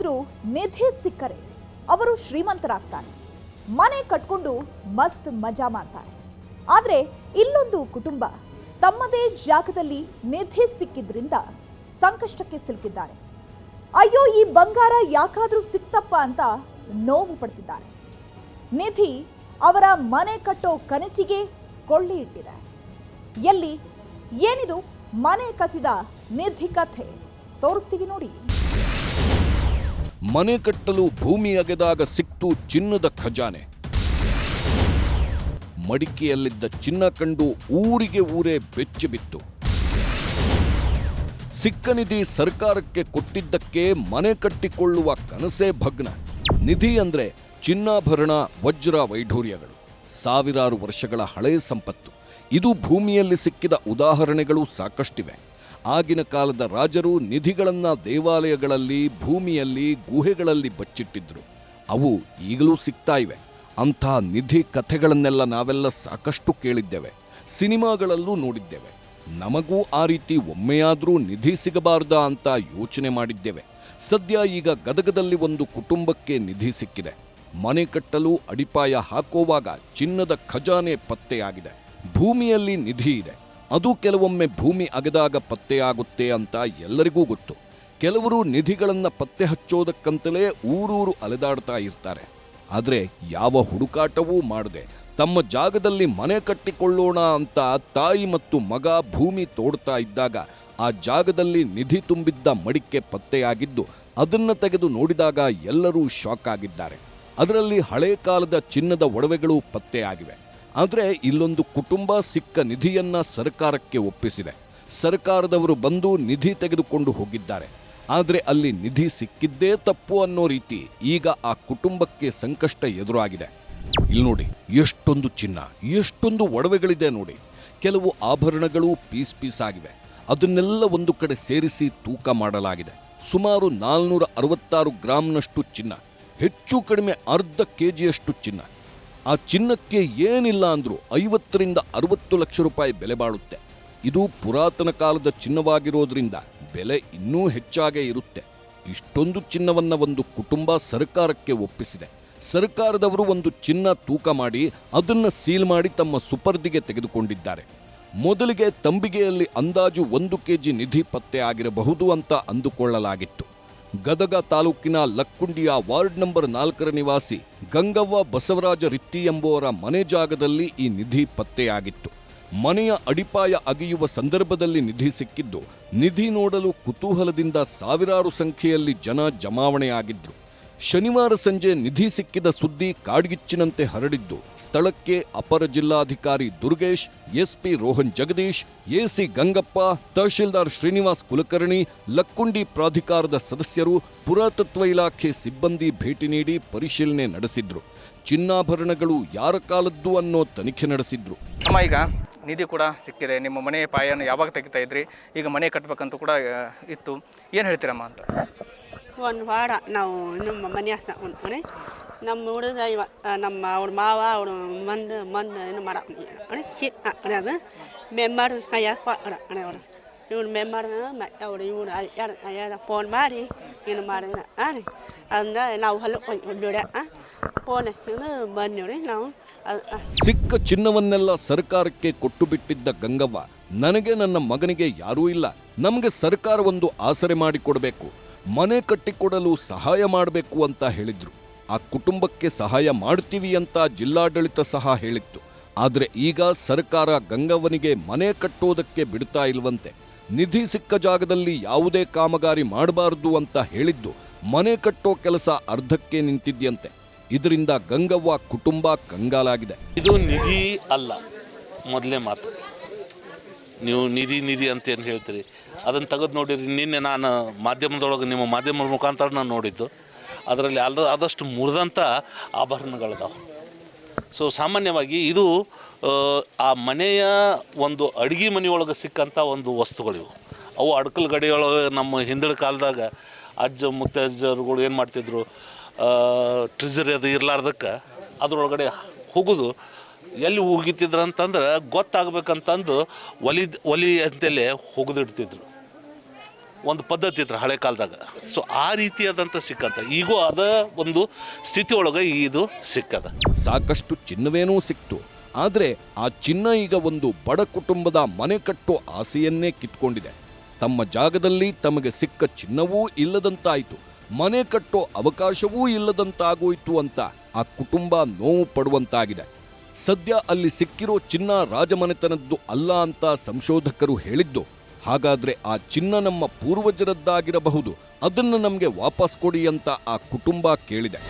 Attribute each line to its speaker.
Speaker 1: ಯಾರಿಗಾದ್ರೂ ನಿಧಿ ಸಿಕ್ಕರೆ ಅವರು ಶ್ರೀಮಂತರಾಗ್ತಾರೆ, ಮನೆ ಕಟ್ಕೊಂಡು ಮಸ್ತ್ ಮಜಾ ಮಾಡ್ತಾರೆ. ಆದ್ರೆ ಇಲ್ಲೊಂದು ಕುಟುಂಬ ತಮ್ಮದೇ ಜಾಗದಲ್ಲಿ ನಿಧಿ ಸಿಕ್ಕಿದ್ರಿಂದ ಸಂಕಷ್ಟಕ್ಕೆ ಸಿಲುಕಿದ್ದಾರೆ. ಅಯ್ಯೋ, ಈ ಬಂಗಾರ ಯಾಕಾದ್ರೂ ಸಿಕ್ತಪ್ಪ ಅಂತ ನೋವು ಪಡ್ತಿದ್ದಾರೆ. ನಿಧಿ ಅವರ ಮನೆ ಕಟ್ಟೋ ಕನಸಿಗೆ ಕೊಳ್ಳೆ ಇಟ್ಟಿದೆ. ಎಲ್ಲಿ ಏನಿದು ಮನೆ ಕಸಿದ ನಿಧಿ ಕಥೆ ತೋರಿಸ್ತೀವಿ ನೋಡಿ.
Speaker 2: ಮನೆ ಕಟ್ಟಲು ಭೂಮಿ ಅಗೆದಾಗ ಸಿಕ್ತು ಚಿನ್ನದ ಖಜಾನೆ. ಮಡಿಕೆಯಲ್ಲಿದ್ದ ಚಿನ್ನ ಕಂಡು ಊರಿಗೆ ಊರೇ ಬೆಚ್ಚಿ ಬಿತ್ತು. ಸಿಕ್ಕ ನಿಧಿ ಸರ್ಕಾರಕ್ಕೆ ಕೊಟ್ಟಿದ್ದಕ್ಕೆ ಮನೆ ಕಟ್ಟಿಕೊಳ್ಳುವ ಕನಸೇ ಭಗ್ನ. ನಿಧಿ ಅಂದ್ರೆ ಚಿನ್ನಾಭರಣ, ವಜ್ರ, ವೈಢೂರ್ಯಗಳು, ಸಾವಿರಾರು ವರ್ಷಗಳ ಹಳೆಯ ಸಂಪತ್ತು. ಇದು ಭೂಮಿಯಲ್ಲಿ ಸಿಕ್ಕಿದ ಉದಾಹರಣೆಗಳು ಸಾಕಷ್ಟಿವೆ. ಆಗಿನ ಕಾಲದ ರಾಜರು ನಿಧಿಗಳನ್ನ ದೇವಾಲಯಗಳಲ್ಲಿ, ಭೂಮಿಯಲ್ಲಿ, ಗುಹೆಗಳಲ್ಲಿ ಬಚ್ಚಿಟ್ಟಿದ್ರು. ಅವು ಈಗಲೂ ಸಿಗ್ತಾ ಇವೆ. ಅಂಥ ನಿಧಿ ಕಥೆಗಳನ್ನೆಲ್ಲ ನಾವೆಲ್ಲ ಸಾಕಷ್ಟು ಕೇಳಿದ್ದೇವೆ, ಸಿನಿಮಾಗಳಲ್ಲೂ ನೋಡಿದ್ದೇವೆ. ನಮಗೂ ಆ ರೀತಿ ಒಮ್ಮೆಯಾದರೂ ನಿಧಿ ಸಿಗಬಾರ್ದಾ ಅಂತ ಯೋಚನೆ ಮಾಡಿದ್ದೇವೆ. ಸದ್ಯ ಈಗ ಗದಗದಲ್ಲಿ ಒಂದು ಕುಟುಂಬಕ್ಕೆ ನಿಧಿ ಸಿಕ್ಕಿದೆ. ಮನೆ ಕಟ್ಟಲು ಅಡಿಪಾಯ ಹಾಕುವಾಗ ಚಿನ್ನದ ಖಜಾನೆ ಪತ್ತೆಯಾಗಿದೆ. ಭೂಮಿಯಲ್ಲಿ ನಿಧಿ ಇದೆ. ಅದು ಕೆಲವೊಮ್ಮೆ ಭೂಮಿ ಅಗೆದಾಗ ಪತ್ತೆಯಾಗುತ್ತೆ ಅಂತ ಎಲ್ಲರಿಗೂ ಗೊತ್ತು. ಕೆಲವರು ನಿಧಿಗಳನ್ನು ಪತ್ತೆ ಹಚ್ಚೋದಕ್ಕಂತಲೇ ಊರೂರು ಅಲೆದಾಡ್ತಾ ಇರ್ತಾರೆ. ಆದರೆ ಯಾವ ಹುಡುಕಾಟವೂ ಮಾಡದೆ ತಮ್ಮ ಜಾಗದಲ್ಲಿ ಮನೆ ಕಟ್ಟಿಕೊಳ್ಳೋಣ ಅಂತ ತಾಯಿ ಮತ್ತು ಮಗ ಭೂಮಿ ತೋಡ್ತಾ ಇದ್ದಾಗ ಆ ಜಾಗದಲ್ಲಿ ನಿಧಿ ತುಂಬಿದ್ದ ಮಡಿಕೆ ಪತ್ತೆಯಾಗಿದ್ದು ಅದನ್ನು ತೆಗೆದು ನೋಡಿದಾಗ ಎಲ್ಲರೂ ಶಾಕ್ ಆಗಿದ್ದಾರೆ. ಅದರಲ್ಲಿ ಹಳೆ ಕಾಲದ ಚಿನ್ನದ ಒಡವೆಗಳು ಪತ್ತೆಯಾಗಿವೆ. ಆದರೆ ಇಲ್ಲೊಂದು ಕುಟುಂಬ ಸಿಕ್ಕ ನಿಧಿಯನ್ನ ಸರ್ಕಾರಕ್ಕೆ ಒಪ್ಪಿಸಿದೆ. ಸರ್ಕಾರದವರು ಬಂದು ನಿಧಿ ತೆಗೆದುಕೊಂಡು ಹೋಗಿದ್ದಾರೆ. ಆದರೆ ಅಲ್ಲಿ ನಿಧಿ ಸಿಕ್ಕಿದ್ದೇ ತಪ್ಪು ಅನ್ನೋ ರೀತಿ ಈಗ ಆ ಕುಟುಂಬಕ್ಕೆ ಸಂಕಷ್ಟ ಎದುರಾಗಿದೆ. ಇಲ್ಲಿ ನೋಡಿ, ಎಷ್ಟೊಂದು ಚಿನ್ನ, ಎಷ್ಟೊಂದು ಒಡವೆಗಳಿದೆ ನೋಡಿ. ಕೆಲವು ಆಭರಣಗಳು ಪೀಸ್ ಆಗಿವೆ. ಅದನ್ನೆಲ್ಲ ಒಂದು ಕಡೆ ಸೇರಿಸಿ ತೂಕ ಮಾಡಲಾಗಿದೆ. ಸುಮಾರು 466 ಗ್ರಾಂನಷ್ಟು ಚಿನ್ನ, ಹೆಚ್ಚು ಕಡಿಮೆ ಅರ್ಧ ಕೆಜಿಯಷ್ಟು ಚಿನ್ನ. ಆ ಚಿನ್ನಕ್ಕೆ ಏನಿಲ್ಲ ಅಂದ್ರೂ 50ರಿಂದ 60 ಲಕ್ಷ ರೂಪಾಯಿ ಬೆಲೆ ಬಾಳುತ್ತೆ. ಇದು ಪುರಾತನ ಕಾಲದ ಚಿನ್ನವಾಗಿರೋದ್ರಿಂದ ಬೆಲೆ ಇನ್ನೂ ಹೆಚ್ಚಾಗೇ ಇರುತ್ತೆ. ಇಷ್ಟೊಂದು ಚಿನ್ನವನ್ನ ಒಂದು ಕುಟುಂಬ ಸರ್ಕಾರಕ್ಕೆ ಒಪ್ಪಿಸಿದೆ. ಸರ್ಕಾರದವರು ಒಂದು ಚಿನ್ನ ತೂಕ ಮಾಡಿ ಅದನ್ನು ಸೀಲ್ ಮಾಡಿ ತಮ್ಮ ಸುಪರ್ದಿಗೆ ತೆಗೆದುಕೊಂಡಿದ್ದಾರೆ. ಮೊದಲಿಗೆ ತಂಬಿಗೆಯಲ್ಲಿ ಅಂದಾಜು 1 ಕೆಜಿ ನಿಧಿ ಪತ್ತೆ ಆಗಿರಬಹುದು ಅಂತ ಅಂದುಕೊಳ್ಳಲಾಗಿತ್ತು. ಗದಗ ತಾಲೂಕಿನ ಲಕ್ಕುಂಡಿಯ ವಾರ್ಡ್ ನಂಬರ್ 4ರ ನಿವಾಸಿ ಗಂಗವ್ವ ಬಸವರಾಜ ರಿತ್ತಿ ಎಂಬುವರ ಮನೆ ಜಾಗದಲ್ಲಿ ಈ ನಿಧಿ ಪತ್ತೆಯಾಗಿತ್ತು. ಮನೆಯ ಅಡಿಪಾಯ ಅಗೆಯುವ ಸಂದರ್ಭದಲ್ಲಿ ನಿಧಿ ಸಿಕ್ಕಿದ್ದು, ನಿಧಿ ನೋಡಲು ಕುತೂಹಲದಿಂದ ಸಾವಿರಾರು ಸಂಖ್ಯೆಯಲ್ಲಿ ಜನ ಜಮಾವಣೆಯಾಗಿದ್ರು. ಶನಿವಾರ ಸಂಜೆ ನಿಧಿ ಸಿಕ್ಕಿದ ಸುದ್ದಿ ಕಾಡ್ಗಿಚ್ಚಿನಂತೆ ಹರಡಿದ್ದು, ಸ್ಥಳಕ್ಕೆ ಅಪರ ಜಿಲ್ಲಾಧಿಕಾರಿ ದುರ್ಗೇಶ್, ಎಸ್ಪಿ ರೋಹನ್ ಜಗದೀಶ್, ಎಸಿ ಗಂಗಪ್ಪ, ತಹಶೀಲ್ದಾರ್ ಶ್ರೀನಿವಾಸ್ ಕುಲಕರ್ಣಿ, ಲಕ್ಕುಂಡಿ ಪ್ರಾಧಿಕಾರದ ಸದಸ್ಯರು, ಪುರಾತತ್ವ ಇಲಾಖೆ ಸಿಬ್ಬಂದಿ ಭೇಟಿ ನೀಡಿ ಪರಿಶೀಲನೆ ನಡೆಸಿದ್ರು. ಚಿನ್ನಾಭರಣಗಳು ಯಾರ ಕಾಲದ್ದು ಅನ್ನೋ ತನಿಖೆ ನಡೆಸಿದ್ರು.
Speaker 3: ಈಗ ನಿಧಿ ಕೂಡ ಸಿಕ್ಕಿದೆ. ನಿಮ್ಮ ಮನೆ ಪಾಯನ್ನು ಯಾವಾಗ ತೆಗಿತಾ ಇದ್ರಿ? ಈಗ ಮನೆ ಕಟ್ಟಬೇಕಂತ ಕೂಡ ಇತ್ತು. ಏನು ಹೇಳ್ತೀರಮ್ಮ ಅಂತ?
Speaker 4: ಒಂದು ವಾರ ನಾವು ನಮ್ಮ ಮನೆಯಾಗ ಮನೆ ನಮ್ಮ ಹುಡುಗ ನಮ್ಮ ಅವ್ರ ಮಾವ ಅವರು ಮಂದು ಏನು ಮಾಡೇ ಅದು ಮೆಂಬರ್ ಅಣೆ ಅವರು ಇವ್ರು ಮೆಂಬರ್ ಅವರು ಇವ್ರು ಯಾರು ಫೋನ್ ಮಾಡಿ ಏನು ಮಾಡಿದ ಅಂದ್ರೆ ನಾವು ಹೊಲಕ್ಕೆ ಬಿಡ ಫೋನ್ ಬಂದಿವ್ರಿ ನಾವು.
Speaker 2: ಸಿಕ್ಕ ಚಿನ್ನವನ್ನೆಲ್ಲ ಸರ್ಕಾರಕ್ಕೆ ಕೊಟ್ಟು ಬಿಟ್ಟಿದ್ದ ಗಂಗವ್ವ, ನನಗೆ ನನ್ನ ಮಗನಿಗೆ ಯಾರೂ ಇಲ್ಲ, ನಮಗೆ ಸರ್ಕಾರ ಒಂದು ಆಸರೆ ಮಾಡಿಕೊಡಬೇಕು, ಮನೆ ಕಟ್ಟಿಕೊಡಲು ಸಹಾಯ ಮಾಡಬೇಕು ಅಂತ ಹೇಳಿದ್ರು. ಆ ಕುಟುಂಬಕ್ಕೆ ಸಹಾಯ ಮಾಡ್ತೀವಿ ಅಂತ ಜಿಲ್ಲಾಡಳಿತ ಸಹ ಹೇಳಿತ್ತು. ಆದರೆ ಈಗ ಸರ್ಕಾರ ಗಂಗವ್ವನಿಗೆ ಮನೆ ಕಟ್ಟೋದಕ್ಕೆ ಬಿಡ್ತಾ ಇಲ್ವಂತೆ. ನಿಧಿ ಸಿಕ್ಕ ಜಾಗದಲ್ಲಿ ಯಾವುದೇ ಕಾಮಗಾರಿ ಮಾಡಬಾರದು ಅಂತ ಹೇಳಿದ್ದು ಮನೆ ಕಟ್ಟೋ ಕೆಲಸ ಅರ್ಧಕ್ಕೆ ನಿಂತಿದ್ಯಂತೆ. ಇದರಿಂದ ಗಂಗವ್ವ ಕುಟುಂಬ ಕಂಗಾಲಾಗಿದೆ.
Speaker 5: ಇದು ನಿಧಿ ಅಲ್ಲ, ಮೊದಲೇ ಮಾತು. ನೀವು ನಿಧಿ ಅಂತ ಏನು ಹೇಳ್ತೀರಿ, ಅದನ್ನು ತೆಗೆದು ನೋಡಿರಿ. ನಿನ್ನೆ ನಾನು ಮಾಧ್ಯಮದೊಳಗೆ ನಿಮ್ಮ ಮಾಧ್ಯಮದ ಮುಖಾಂತರ ನಾನು ನೋಡಿದ್ದು, ಅದರಲ್ಲಿ ಆದಷ್ಟು ಮುರಿದಂಥ ಆಭರಣಗಳಿದಾವೆ. ಸೊ ಸಾಮಾನ್ಯವಾಗಿ ಇದು ಆ ಮನೆಯ ಒಂದು ಅಡುಗೆ ಮನೆಯೊಳಗೆ ಸಿಕ್ಕಂಥ ಒಂದು ವಸ್ತುಗಳಿವು. ಅವು ಅಡ್ಕಲ್ ಗಡಿಯೊಳಗೆ ನಮ್ಮ ಹಿಂದಿನ ಕಾಲದಾಗ ಅಜ್ಜ ಮುತ್ತಜ್ಜರುಗಳು ಏನು ಮಾಡ್ತಿದ್ರು, ಟ್ರಿಜರಿ ಅದು ಇರಲಾರ್ದಕ್ಕೆ ಅದರೊಳಗಡೆ ಹೋಗೋದು. ಎಲ್ಲಿ ಹೋಗಿತ್ತಿದ್ರು ಅಂತಂದ್ರೆ ಗೊತ್ತಾಗಬೇಕಂತಂದು ಒಲಿ ಅಂತಲೇ ಹೋಗದಿಡ್ತಿದ್ರು. ಒಂದು ಪದ್ಧತಿ ಇತ್ತು ಹಳೆ ಕಾಲದಾಗ. ಸೊ ಆ ರೀತಿಯಾದಂಥ ಸಿಕ್ಕಂತ ಈಗೂ ಅದ ಒಂದು ಸ್ಥಿತಿ ಒಳಗೆ ಇದು ಸಿಕ್ಕದ.
Speaker 2: ಸಾಕಷ್ಟು ಚಿನ್ನವೇನೂ ಸಿಕ್ತು, ಆದರೆ ಆ ಚಿನ್ನ ಈಗ ಒಂದು ಬಡ ಕುಟುಂಬದ ಮನೆ ಕಟ್ಟೋ ಆಸೆಯನ್ನೇ ಕಿತ್ಕೊಂಡಿದೆ. ತಮ್ಮ ಜಾಗದಲ್ಲಿ ತಮಗೆ ಸಿಕ್ಕ ಚಿನ್ನವೂ ಇಲ್ಲದಂತಾಯಿತು, ಮನೆ ಕಟ್ಟೋ ಅವಕಾಶವೂ ಇಲ್ಲದಂತಾಗೋಯ್ತು ಅಂತ ಆ ಕುಟುಂಬ ನೋವು ಪಡುವಂತಾಗಿದೆ. ಸದ್ಯ ಅಲ್ಲಿ ಸಿಕ್ಕಿರೋ ಚಿನ್ನ ರಾಜಮನೆತನದ್ದು ಅಲ್ಲ ಅಂತ ಸಂಶೋಧಕರು ಹೇಳಿದ್ದು. ಹಾಗಾದ್ರೆ ಆ ಚಿನ್ನ ನಮ್ಮ ಪೂರ್ವಜರದ್ದಾಗಿರಬಹುದು, ಅದನ್ನು ನಮಗೆ ವಾಪಸ್ ಕೊಡಿ ಅಂತ ಆ ಕುಟುಂಬ ಕೇಳಿದೆ.